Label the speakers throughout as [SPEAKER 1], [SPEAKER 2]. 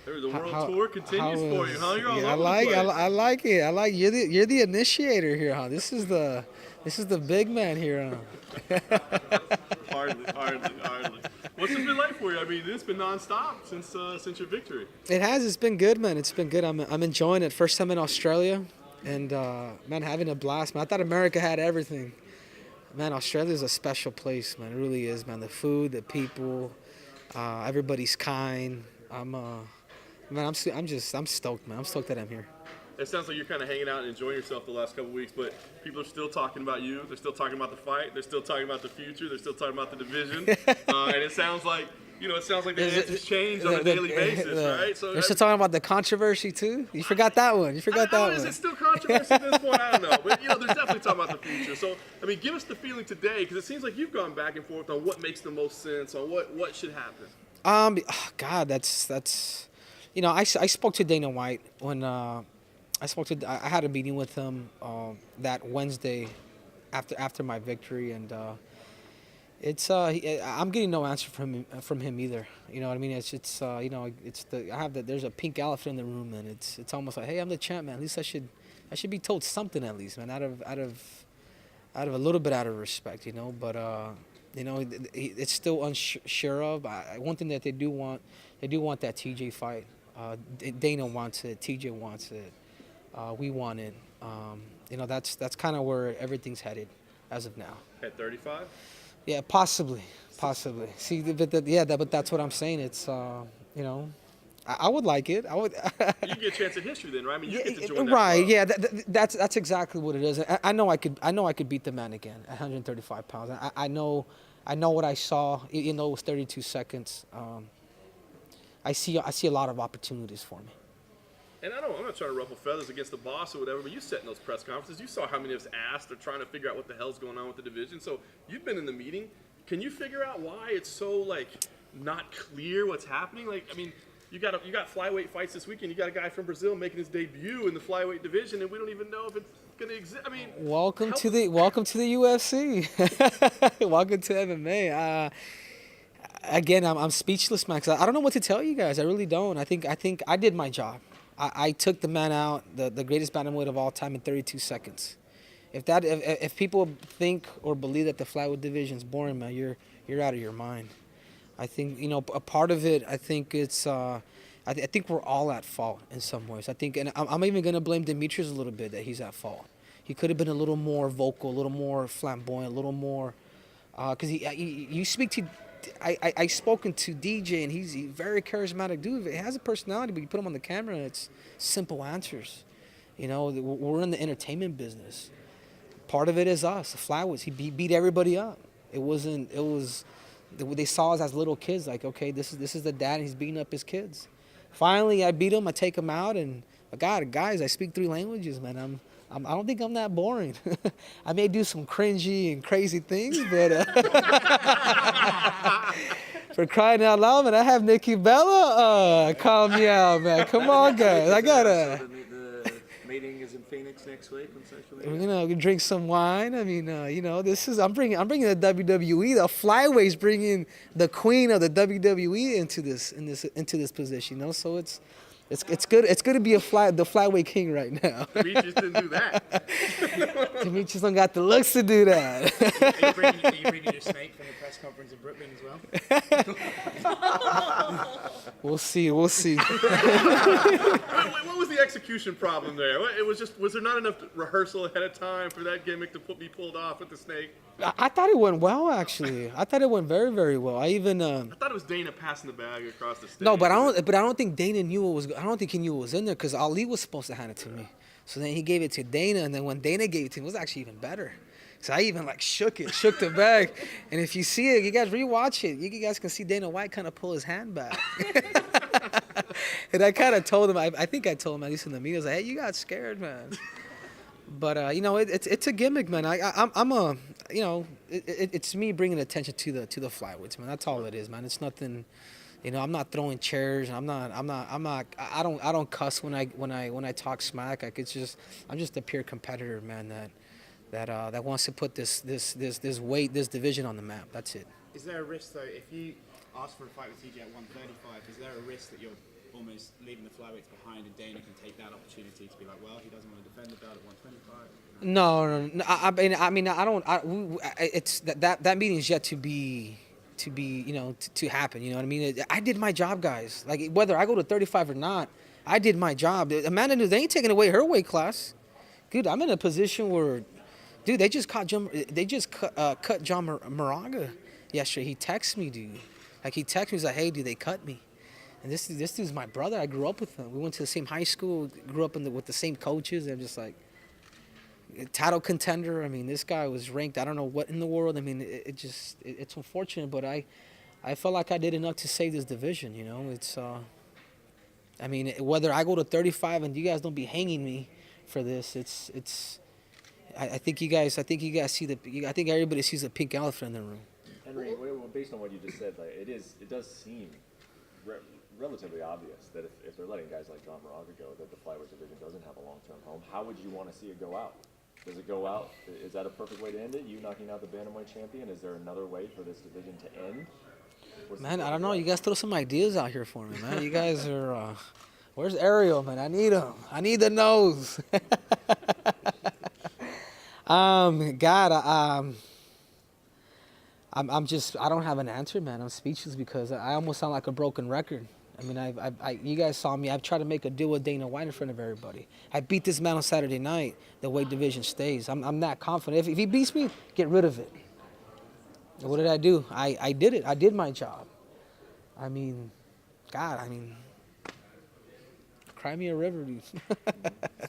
[SPEAKER 1] The world tour continues for you, huh? You're all over the place.
[SPEAKER 2] I like it. I like you're the initiator here, huh? This is the big man here, huh?
[SPEAKER 1] Hardly. What's it been like for you? I mean, it's been nonstop since your victory.
[SPEAKER 2] It has. It's been good, man. It's been good. I'm enjoying it. First time in Australia, and man, having a blast, man. I thought America had everything. Man, Australia is a special place, man. It really is, man. The food, the people, everybody's kind. Man, I'm stoked, man. I'm stoked that I'm here.
[SPEAKER 1] It sounds like you're kind of hanging out and enjoying yourself the last couple of weeks, but people are still talking about you. They're still talking about the fight. They're still talking about the future. They're still talking about the division. And it sounds like, the answers change on a daily basis, right?
[SPEAKER 2] So they're still talking about the controversy too. You forgot that one. You forgot that one.
[SPEAKER 1] Is it still controversy at this point? I don't know, but they're definitely talking about the future. So I mean, give us the feeling today, because it seems like you've gone back and forth on what makes the most sense, on what should happen.
[SPEAKER 2] God, that's. I spoke to Dana White when I had a meeting with him that Wednesday after my victory, and I'm getting no answer from him either. You know what I mean? There's a pink elephant in the room, and it's almost like, hey, I'm the champ, man. At least I should be told something, at least, man. Out of a little bit out of respect, But it's still unsure of. One thing that they do want that TJ fight. Dana wants it. TJ wants it. We want it. That's kind of where everything's headed as of now.
[SPEAKER 1] At 35?
[SPEAKER 2] Yeah, possibly. See, but that's what I'm saying. It's I would like it. I would.
[SPEAKER 1] You get a chance at history then, right? I mean, you get to join that
[SPEAKER 2] right?
[SPEAKER 1] club.
[SPEAKER 2] Yeah, that's exactly what it is. I know I could beat the man again at 135 pounds. I know what I saw. It was 32 seconds. I see a lot of opportunities for me.
[SPEAKER 1] And I'm not trying to ruffle feathers against the boss or whatever, but you sat in those press conferences. You saw how many of us asked or trying to figure out what the hell's going on with the division. So you've been in the meeting. Can you figure out why it's so not clear what's happening? I mean, you got flyweight fights this weekend. You got a guy from Brazil making his debut in the flyweight division, and we don't even know if it's going to exist. I mean,
[SPEAKER 2] welcome to the UFC. Welcome to MMA. Again, I'm speechless, man. 'Cause I don't know what to tell you guys. I really don't. I think I did my job. I took the man out, the greatest bantamweight of all time, in 32 seconds. If people think or believe that the flyweight division is boring, man, you're out of your mind. I think a part of it. I think it's. I think we're all at fault in some ways. I think, and I'm even gonna blame Demetrius a little bit that he's at fault. He could have been a little more vocal, a little more flamboyant, a little more, because you speak to. I spoken to DJ, and he's a very charismatic dude. He has a personality, but you put him on the camera, and it's simple answers. We're in the entertainment business. Part of it is us, the flyweights. He beat everybody up. They saw us as little kids, like, okay, this is the dad, and he's beating up his kids. Finally, I beat him. I take him out, and God, guys, I speak 3 languages, man. I don't think I'm that boring. I may do some cringy and crazy things, but for crying out loud, man, I have Nikki Bella calm me out, man. Come on, guys. I gotta.
[SPEAKER 3] The meeting is in Phoenix next week on social media.
[SPEAKER 2] We drink some wine. I mean, I'm bringing the WWE. The Flyweights bringing the queen of the WWE into this position. So it's good. It's good to be the flyweight king right now.
[SPEAKER 1] Demetrius didn't do that.
[SPEAKER 2] Demetrius don't got the looks to do that.
[SPEAKER 4] Are you bringing your snake from the press conference in Brooklyn as well?
[SPEAKER 2] We'll see.
[SPEAKER 1] What was the execution problem there? Was there not enough rehearsal ahead of time for that gimmick to be pulled off with the snake?
[SPEAKER 2] I thought it went well, actually. I thought it went very, very well. I
[SPEAKER 1] thought it was Dana passing the bag across the stage.
[SPEAKER 2] No, but I don't think Dana knew what was. I don't think he knew what was in there, because Ali was supposed to hand it to me. So then he gave it to Dana, and then when Dana gave it to him, it was actually even better. So I even shook the bag. And if you see it, you guys rewatch it. You guys can see Dana White kind of pull his hand back. And I kind of told him. I think I told him, at least in the meeting, I was like, "Hey, you got scared, man." But it's a gimmick, man. It's me bringing attention to the flyweights, man. That's all it is, man. It's nothing. I'm not throwing chairs. I don't cuss when I talk smack. I'm just a pure competitor, man. That wants to put this division on the map. That's it.
[SPEAKER 4] Is there a risk though, if you ask for a fight with TJ at 135? Is there a risk that almost leaving the flyweights behind, and Dana can take that opportunity to be like, well, he doesn't want to defend the belt at 125.
[SPEAKER 2] No. I don't. It's that meeting is yet to be, to happen. You know what I mean? I did my job, guys. Like whether I go to 35 or not, I did my job. Amanda knew they ain't taking away her weight class. Dude, I'm in a position where, dude, they just cut John Moraga yesterday. He texted me, dude. Like he texted me, he's like, hey, dude, they cut me. And this dude's my brother. I grew up with him. We went to the same high school, grew up with the same coaches. I'm just like, title contender. I mean, this guy was ranked, I don't know what in the world. I mean, it's unfortunate, but I felt like I did enough to save this division, you know. It's, I mean, whether I go to 35 and you guys don't be hanging me for this, I think you guys see I think everybody sees a pink elephant in the room.
[SPEAKER 3] Henry, well, based on what you just said, like, it does seem relatively obvious that if they're letting guys like John Moraga go, that the flyweight division doesn't have a long-term home. How would you want to see it go out? Does it go out? Is that a perfect way to end it? You knocking out the bantamweight champion? Is there another way for this division to end?
[SPEAKER 2] Man, I don't know. You guys throw some ideas out here for me, man. You guys are. Where's Ariel, man? I need him. I need the nose. God, I'm just. I don't have an answer, man. I'm speechless because I almost sound like a broken record. I mean, you guys saw me. I've tried to make a deal with Dana White in front of everybody. I beat this man on Saturday night. The weight division stays. I'm that confident. If he beats me, get rid of it. What did I do? I did it. I did my job. I mean, God, cry me a river, dude.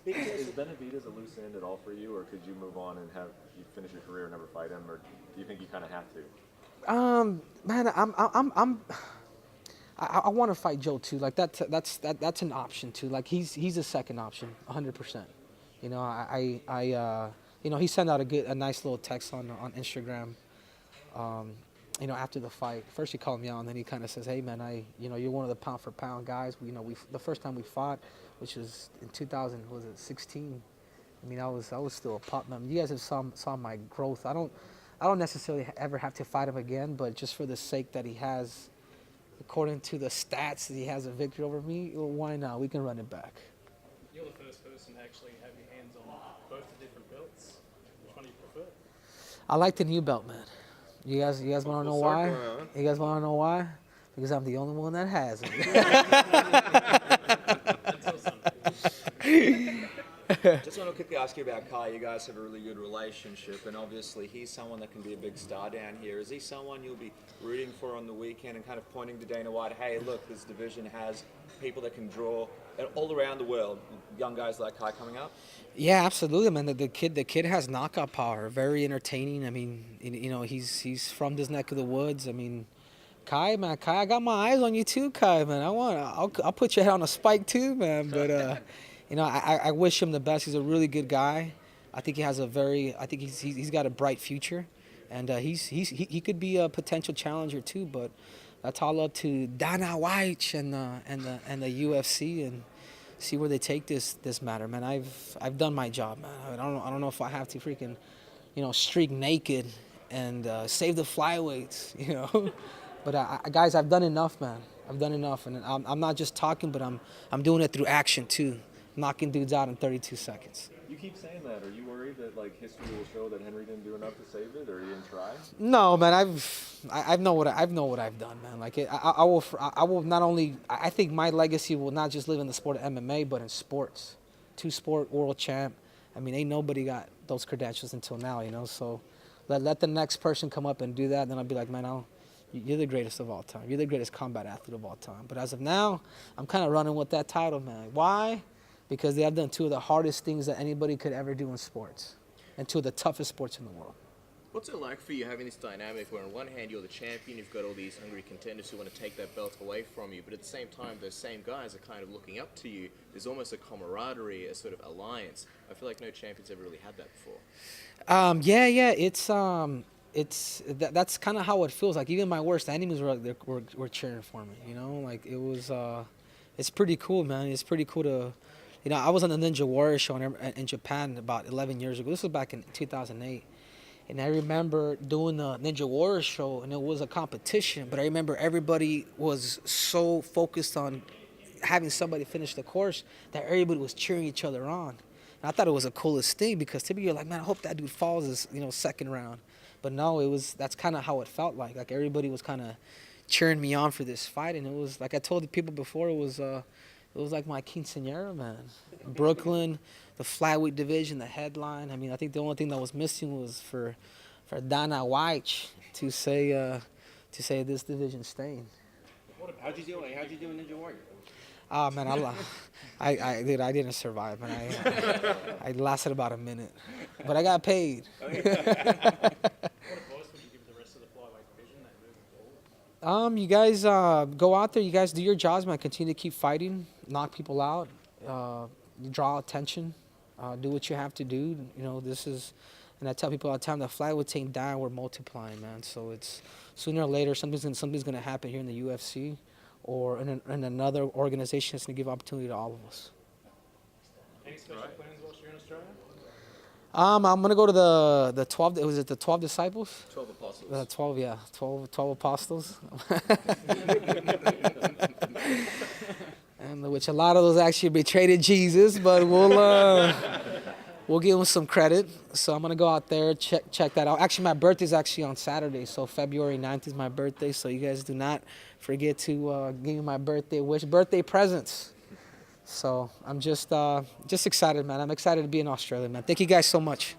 [SPEAKER 3] Is Benavidez a loose end at all for you, or could you move on and have you finish your career and never fight him, or do you think you kind of have to?
[SPEAKER 2] Man, I want to fight Joe too. Like that's an option too. Like he's a second option, 100%. You know, he sent out a nice little text on Instagram. After the fight, first he called me out, and then he kind of says, "Hey man, you're one of the pound for pound guys. The first time we fought, which was in 2016. I mean, I was still a pop man. You guys have saw my growth. I don't necessarily ever have to fight him again, but just for the sake that he has, according to the stats, he has a victory over me. Well, why not? We can run it back."
[SPEAKER 5] You're the first person to actually have your hands on both the different belts. Which one do you prefer?
[SPEAKER 2] I like the new belt, man. You guys want to know why? You guys want to know why? Because I'm the only one that has it.
[SPEAKER 6] Just want to quickly ask you about Kai. You guys have a really good relationship, and obviously he's someone that can be a big star down here. Is he someone you'll be rooting for on the weekend and kind of pointing to Dana White, hey, look, this division has people that can draw all around the world, young guys like Kai coming up?
[SPEAKER 2] Yeah, absolutely, man. The kid has knockout power. Very entertaining. I mean, he's from this neck of the woods. I mean, Kai, I got my eyes on you too, Kai, man. I'll put your head on a spike too, man. But I wish him the best. He's a really good guy. I think he's got a bright future, and he could be a potential challenger too. But that's all up to Dana White and the UFC and see where they take this matter, man. I've done my job, man. I don't know if I have to freaking, streak naked and save the flyweights, But guys, I've done enough, man. I've done enough, and I'm not just talking, but I'm doing it through action too, knocking dudes out in 32 seconds.
[SPEAKER 3] You keep saying that. Are you worried that history will show that Henry didn't do enough to save it, or he didn't try?
[SPEAKER 2] No, man. I know what I've done, man. I will not only. I think my legacy will not just live in the sport of MMA, but in sports. 2-sport world champ. I mean, ain't nobody got those credentials until now, So let the next person come up and do that, then I'll be like, man, you're the greatest of all time. You're the greatest combat athlete of all time. But as of now, I'm kind of running with that title, man. Why? Because they have done two of the hardest things that anybody could ever do in sports, and two of the toughest sports in the world.
[SPEAKER 7] What's it like for you having this dynamic where on one hand you're the champion, you've got all these hungry contenders who want to take that belt away from you, but at the same time those same guys are kind of looking up to you. There's almost a camaraderie, a sort of alliance. I feel like no champion's ever really had that before.
[SPEAKER 2] That's kind of how it feels. Like even my worst enemies were cheering for me. It's pretty cool, man. It's pretty cool to. I was on the Ninja Warrior show in Japan about 11 years ago. This was back in 2008. And I remember doing the Ninja Warrior show, and it was a competition. But I remember everybody was so focused on having somebody finish the course, that everybody was cheering each other on. And I thought it was the coolest thing because typically you're like, man, I hope that dude falls this, second round. But no, that's kind of how it felt like. Like everybody was kind of cheering me on for this fight, and it was like I told the people before, it was like my quinceañera, man. Brooklyn, the flyweight division, the headline. I mean, I think the only thing that was missing was for Dana White to say this division staying.
[SPEAKER 8] How'd you do in Ninja Warrior?
[SPEAKER 2] Oh man, I didn't survive, man. I lasted about a minute, but I got paid.
[SPEAKER 5] What advice would you give the rest of the flyweight division that moving forward?
[SPEAKER 2] You guys go out there. You guys do your jobs, man. Continue to keep fighting, knock people out, draw attention, do what you have to do. This is, and I tell people all the time, the flyweights ain't dying, we're multiplying, man. So it's sooner or later something's gonna happen here in the UFC, or in another organization that's gonna give opportunity to all of us.
[SPEAKER 5] Any special plans whilst you're in Australia?
[SPEAKER 2] I'm gonna go to the 12. Was it the 12 disciples?
[SPEAKER 6] 12 apostles.
[SPEAKER 2] 12, yeah, 12 apostles. And which a lot of those actually betrayed Jesus, but we'll give them some credit. So I'm gonna go out there, check that out. Actually, my birthday's actually on Saturday, so February 9th is my birthday. So you guys do not forget to give me my birthday presents. So I'm just excited, man. I'm excited to be in Australia, man. Thank you guys so much.